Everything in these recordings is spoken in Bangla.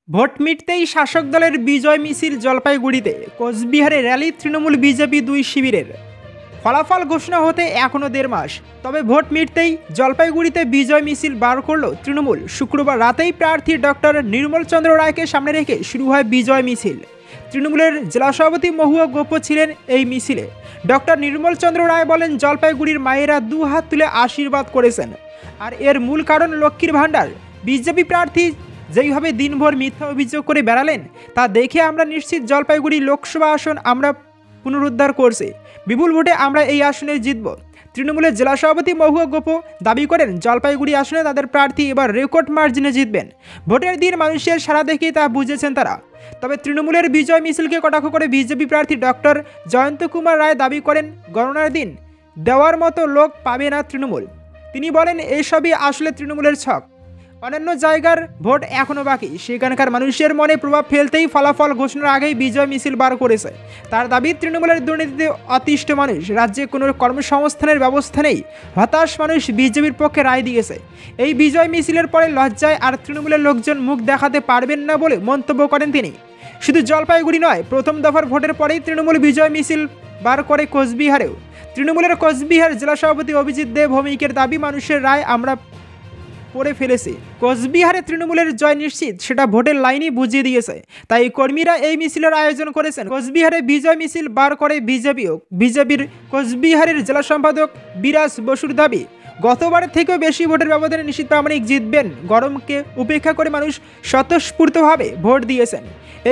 ভোট মিটতেই শাসক দলের বিজয় মিছিল জলপাইগুড়িতে, কোচবিহারে র্যালি তৃণমূল বিজেপি দুই শিবিরের। ফলাফল ঘোষণা হতে এখনও 1.5 মাস, তবে ভোট মিটতেই জলপাইগুড়িতে বিজয় মিছিল বার করল তৃণমূল। শুক্রবার রাতেই প্রার্থী ডক্টর নির্মল চন্দ্র রায়কে সামনে রেখে শুরু হয় বিজয় মিছিল। তৃণমূলের জেলা সভাপতি মহুয়া গোপ ছিলেন এই মিছিলে। ডক্টর নির্মল চন্দ্র রায় বলেন, জলপাইগুড়ির মায়েরা 2 হাত তুলে আশীর্বাদ করেছেন, আর এর মূল কারণ লক্ষ্মীর ভাণ্ডার। বিজেপি প্রার্থী যেইভাবে দিনভর মিথ্যা অভিযোগ করে বেড়ালেন, তা দেখে আমরা নিশ্চিত জলপাইগুড়ি লোকসভা আসন আমরা পুনরুদ্ধার করছি। বিপুল ভোটে আমরা এই আসনে জিতব। তৃণমূলের জেলা সভাপতি মহুয়া গোপ দাবি করেন, জলপাইগুড়ি আসনে তাদের প্রার্থী এবার রেকর্ড মার্জিনে জিতবেন। ভোটের দিন মানুষের সাড়া দেখেই তা বুঝেছেন তারা। তবে তৃণমূলের বিজয় মিছিলকে কটাক্ষ করে বিজেপি প্রার্থী ডক্টর জয়ন্ত কুমার রায় দাবি করেন, গণনার দিন দেওয়ার মতো লোক পাবে না তৃণমূল। তিনি বলেন, এসবই আসলে তৃণমূলের ছক। অন্যান্য জায়গার ভোট এখনও বাকি, সেখানকার মানুষের মনে প্রভাব ফেলতেই ফলাফল ঘোষণার আগেই বিজয় মিছিল বার করেছে। তার দাবি, তৃণমূলের দুর্নীতিতে অতিষ্ঠ মানুষ, রাজ্যে কোনো কর্মসংস্থানের ব্যবস্থা নেই, হতাশ মানুষ বিজেপির পক্ষে রায় দিয়েছে। এই বিজয় মিছিলের পরে লজ্জায় আর তৃণমূলের লোকজন মুখ দেখাতে পারবেন না বলে মন্তব্য করেন তিনি। শুধু জলপাইগুড়ি নয়, প্রথম দফার ভোটের পরেই তৃণমূল বিজয় মিছিল বার করে কোচবিহারেও। তৃণমূলের কোচবিহার জেলা সভাপতি অভিজিৎ দেব ভৌমিকের দাবি, মানুষের রায় আমরা পড়ে ফেলেছে। কোচবিহারে তৃণমূলের জয় নিশ্চিত, সেটা ভোটের লাইনই বুঝিয়ে দিয়েছে। তাই কর্মীরা এই মিছিলের আয়োজন করেছেন। কোচবিহারে বিজয় মিছিল বার করে বিজেপির কোচবিহারের জেলা সম্পাদক বিরাজ বসুর দাবি, গতবারের থেকেও বেশি ভোটের ব্যবধানে নিশ্চিত প্রামাণিক জিতবেন। গরমকে উপেক্ষা করে মানুষ স্বতঃস্ফূর্তভাবে ভোট দিয়েছেন।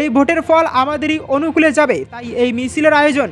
এই ভোটের ফল আমাদেরই অনুকূলে যাবে, তাই এই মিছিলের আয়োজন।